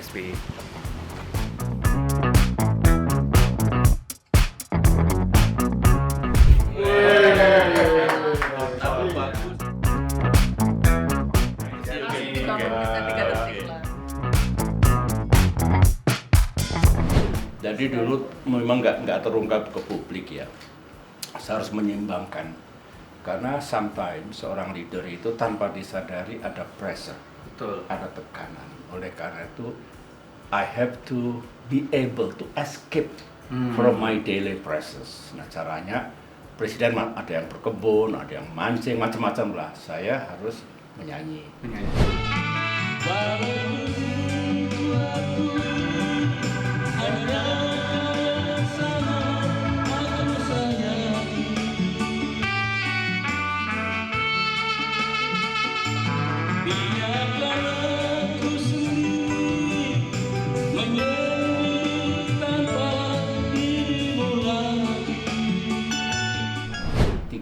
SBY. Jadi dulu memang nggak terungkap ke publik ya. Saya harus menyeimbangkan. Karena sometimes seorang leader itu tanpa disadari ada pressure, Betul. ada tekanan. Oleh karena itu, I have to be able to escape from my daily pressures. Nah caranya, presiden ada yang berkebun, ada yang mancing, macam-macam lah. Saya harus menyanyi.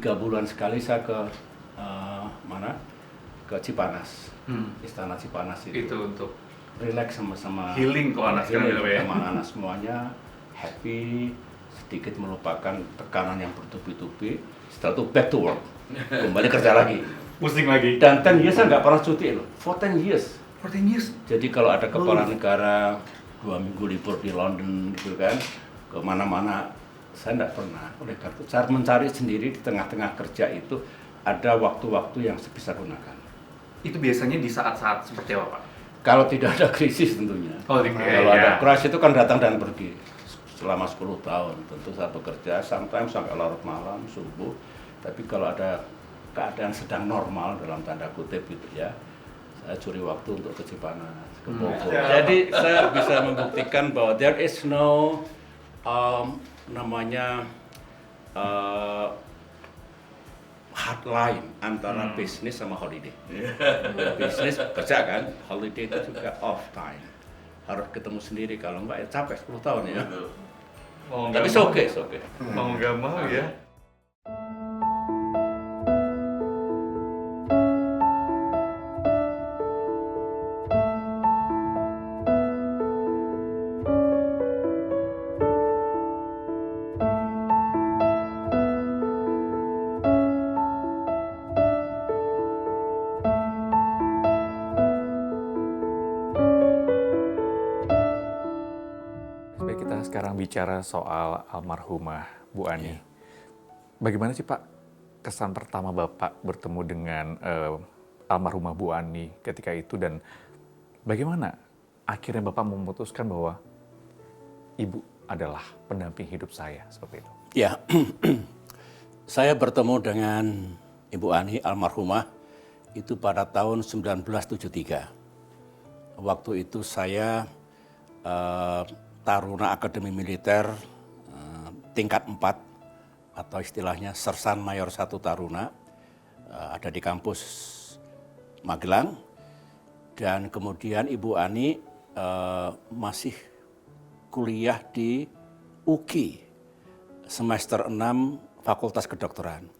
Tiga bulan sekali saya ke mana? Ke Cipanas, Istana Cipanas itu. Itu untuk Relax sama healing kok anak sekarang ya. sama anak semuanya happy, sedikit melupakan tekanan yang bertubi-tubi. Setelah itu back to work, kembali kerja lagi. Pusing lagi. Dan 10 years saya nggak pernah cuti loh, for 10 years. 14 years. Jadi kalau ada kepala negara 2 minggu libur di London gitu kan, kemana-mana, saya nggak pernah. Oleh karena itu, cara mencari sendiri di tengah-tengah kerja itu ada waktu-waktu yang bisa gunakan. Itu biasanya di saat-saat seperti apa, Pak? Kalau tidak ada krisis tentunya. Kalau ada krisis itu kan datang dan pergi. Selama 10 tahun tentu saya bekerja sometimes sampai larut malam, subuh. Tapi kalau ada keadaan sedang normal dalam tanda kutip gitu ya, saya curi waktu untuk ke Cipanas, ke Bogor. Jadi saya bisa membuktikan bahwa there is no namanya hardline antara bisnis sama holiday. Bisnis kerja kan, holiday itu juga off time. Harus ketemu sendiri, kalau enggak ya capek 10 tahun ya. Tapi oke. Mau nggak mau ya. Baik, kita sekarang bicara soal almarhumah Bu Ani. Bagaimana sih Pak kesan pertama Bapak bertemu dengan almarhumah Bu Ani ketika itu, dan bagaimana akhirnya Bapak memutuskan bahwa Ibu adalah pendamping hidup saya seperti itu? Ya, saya bertemu dengan Ibu Ani almarhumah itu pada tahun 1973. Waktu itu saya Taruna Akademi Militer tingkat 4 atau istilahnya Sersan Mayor 1 Taruna, ada di kampus Magelang. Dan kemudian Ibu Ani masih kuliah di UKI semester 6 Fakultas Kedokteran.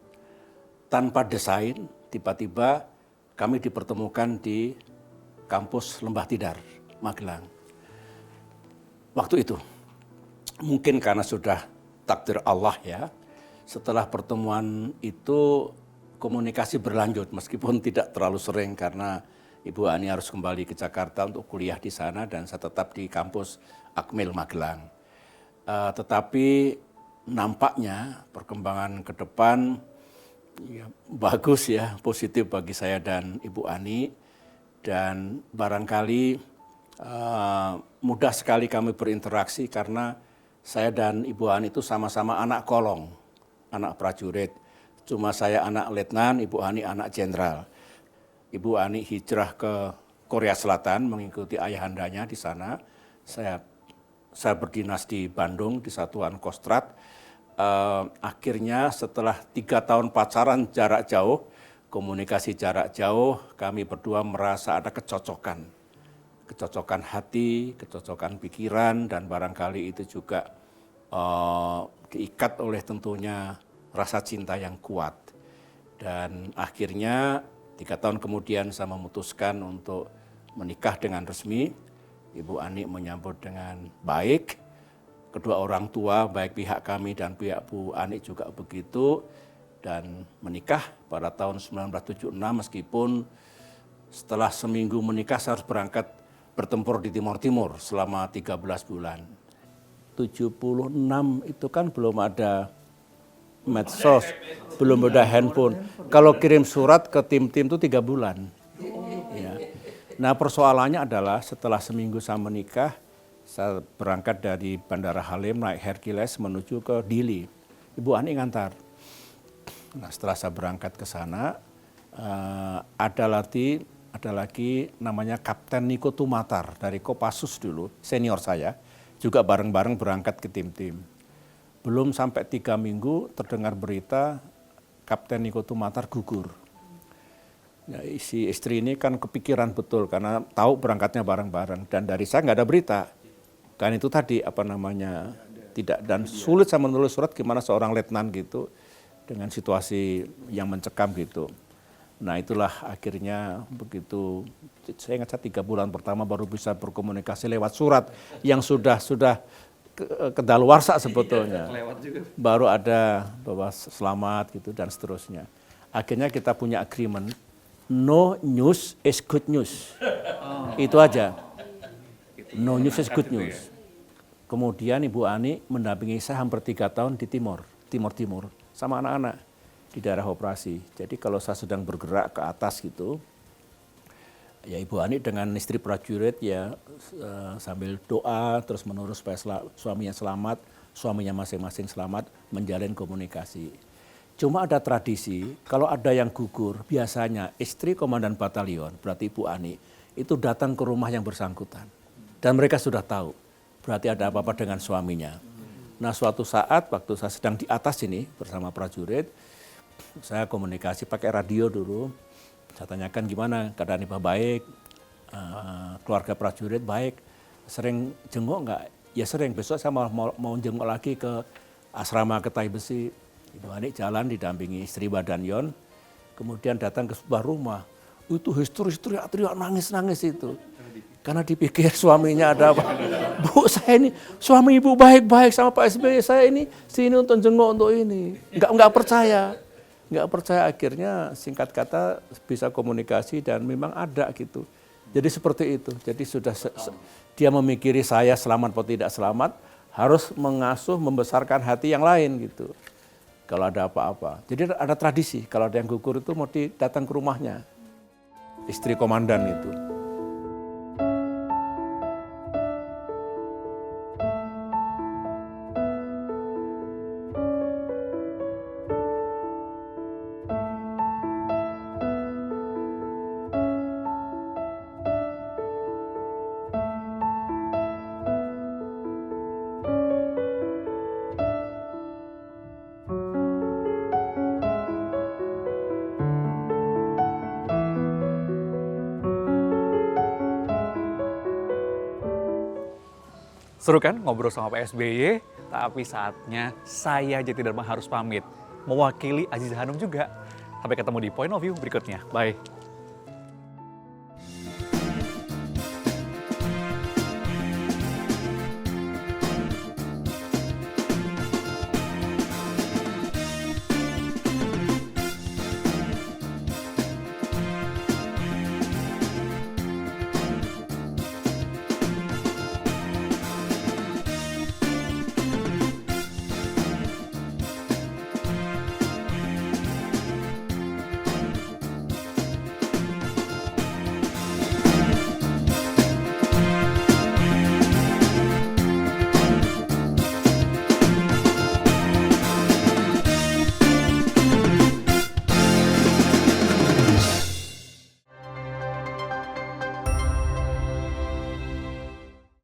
Tanpa desain, tiba-tiba kami dipertemukan di kampus Lembah Tidar, Magelang. Waktu itu, mungkin karena sudah takdir Allah ya, setelah pertemuan itu komunikasi berlanjut meskipun tidak terlalu sering karena Ibu Ani harus kembali ke Jakarta untuk kuliah di sana dan saya tetap di kampus Akmil Magelang. Tetapi nampaknya perkembangan ke depan ya, bagus ya, positif bagi saya dan Ibu Ani, dan barangkali mudah sekali kami berinteraksi karena saya dan Ibu Ani itu sama-sama anak kolong, anak prajurit. Cuma saya anak letnan, Ibu Ani anak jenderal. Ibu Ani hijrah ke Korea Selatan mengikuti ayahandanya di sana. Saya berdinas di Bandung di Satuan Kostrad. Akhirnya setelah 3 tahun pacaran jarak jauh, komunikasi jarak jauh, kami berdua merasa ada kecocokan hati, kecocokan pikiran, dan barangkali itu juga diikat oleh tentunya rasa cinta yang kuat. Dan akhirnya 3 tahun kemudian saya memutuskan untuk menikah dengan resmi Ibu Ani menyambut dengan baik. Kedua orang tua, baik pihak kami dan pihak Bu Ani juga begitu. Dan menikah pada tahun 1976 meskipun setelah seminggu menikah saya harus berangkat bertempur di Timur Timur selama 13 bulan. 76 itu kan belum ada medsos, belum ada handphone. Kalau kirim surat ke tim-tim itu 3 bulan. Ya. Nah persoalannya adalah setelah seminggu saya menikah, saya berangkat dari Bandara Halim naik Hercules menuju ke Dili. Ibu Ani ngantar. Nah setelah saya berangkat ke sana, ada lagi namanya Kapten Niko Tumatar dari Kopassus dulu, senior saya, juga bareng-bareng berangkat ke tim-tim. Belum sampai 3 minggu terdengar berita Kapten Niko Tumatar gugur. Ya, si istri ini kan kepikiran betul karena tahu berangkatnya bareng-bareng dan dari saya nggak ada berita. Kan itu tadi tidak dan sulit saya menulis surat gimana seorang letnan gitu dengan situasi yang mencekam gitu. Nah itulah akhirnya begitu, saya ingat 3 bulan pertama baru bisa berkomunikasi lewat surat yang sudah kedaluarsa sebetulnya. Baru ada bahwa selamat gitu dan seterusnya. Akhirnya kita punya agreement, no news is good news. Itu aja. No news is good news. Kemudian Ibu Ani mendampingi saya hampir 3 tahun di Timur sama anak-anak di daerah operasi. Jadi kalau saya sedang bergerak ke atas gitu, ya Ibu Ani dengan istri prajurit ya sambil doa terus menerus supaya suaminya selamat, suaminya masing-masing selamat, menjalin komunikasi. Cuma ada tradisi, kalau ada yang gugur, biasanya istri komandan batalion, berarti Ibu Ani, itu datang ke rumah yang bersangkutan. Dan mereka sudah tahu, berarti ada apa-apa dengan suaminya. Nah suatu saat waktu saya sedang di atas ini bersama prajurit, saya komunikasi pakai radio dulu. Saya tanyakan gimana keadaan Ibu baik, keluarga prajurit baik, sering jenguk enggak? Ya sering, besok saya mau jenguk lagi ke asrama Ketai Besi. Ibu Ani jalan didampingi istri Badanyon, kemudian datang ke sebuah rumah. Itu teriak nangis itu. Karena dipikir suaminya ada apa. Bu, saya ini suami ibu baik-baik sama Pak SBY, saya ini sini untuk jenguk untuk ini. Enggak percaya. Enggak percaya, akhirnya singkat kata bisa komunikasi dan memang ada gitu. Jadi seperti itu. Jadi sudah dia memikiri saya selamat atau tidak selamat, harus mengasuh, membesarkan hati yang lain gitu. Kalau ada apa-apa. Jadi ada tradisi, kalau ada yang gugur itu mau datang ke rumahnya. Istri komandan itu. Seru kan ngobrol sama Pak SBY, tapi saatnya saya Jati Dharma harus pamit. Mewakili Aziza Hanum juga. Sampai ketemu di Point of View berikutnya. Bye.